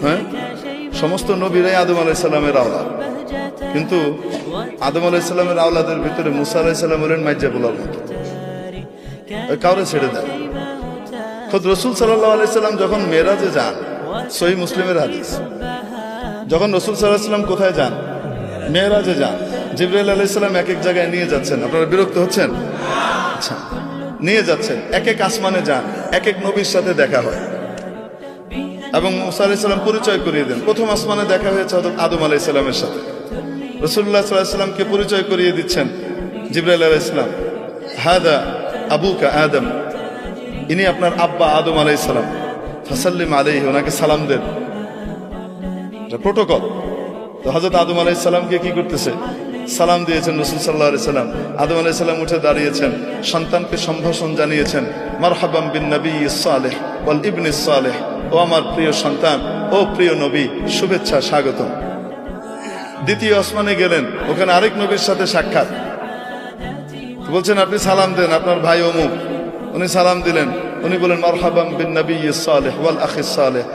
হ্যাঁ, সমস্ত নবীরাই আদম আলাইহিস সালামের আওলাদ, কিন্তু আদম আলাইহিস সালামের আওলাদের ভিতরে মুসা আলাইহিস সালাম হলেন মাইজা বলার মতো, কাউরে ছেড়ে দেন। খোদ রসুল সাল্লাল্লাহু আলাইহি সাল্লাম যখন মেরাজে যান, সহিহ মুসলিমের হাদিস, যখন রসুল সাল্লাল্লাহু আলাইহি সাল্লাম কোথায় যান? মেরাজে যান। জিবরাইল আলাইহিস সালাম এক এক জায়গায় নিয়ে যাচ্ছেন, আপনারা বিরক্ত হচ্ছেন? আচ্ছা, নিয়ে যাচ্ছেন, এক এক আসমানে যান, এক এক নবীর সাথে দেখা হয় এবং মুসা আলাইহিস সালাম পরিচয় করিয়ে দেন। প্রথম আসমানে দেখা হয়েছে হযরত আদম আলাইহিস সালামের সাথে। রাসূলুল্লাহ সাল্লাল্লাহু আলাইহি সাল্লামকে পরিচয় করিয়ে দিচ্ছেন জিবরাইল আলাইহিস সালাম, হাদা আবুকা আদম, ইনি আপনার আব্বা আদম আলাইহিস সালাম, ফাসাল্লিম আলাইহি, ওনাকে সালাম দেন। এটা প্রটোকল। তো হযরত আদম আলাইহিস সালামকে কি করতেছে? সালাম দিয়েছেন রাসূল সাল্লাল্লাহু আলাইহি সাল্লাম। আদম আলাইহিস সালাম উঠে দাঁড়িয়েছেন, সন্তানকে সম্ভাষণ জানিয়েছেন, মারহাবাম বিন নবিয়্যিস সালেহ ওয়াল ইবনিস সালেহ, ও আমার প্রিয় সন্তান, ও প্রিয় নবী, শুভেচ্ছা, স্বাগতম। দ্বিতীয় আসমানে গেলেন, ওখানে আরেক নবীর সাথে সাক্ষাৎ। বলছেন আপনি সালাম দেন, আপনার ভাই অমুক। উনি সালাম দিলেন, উনি বলেন মারহাবাম বিন নবিয়্যিস সালেহ ওয়াল আখিস সালেহ।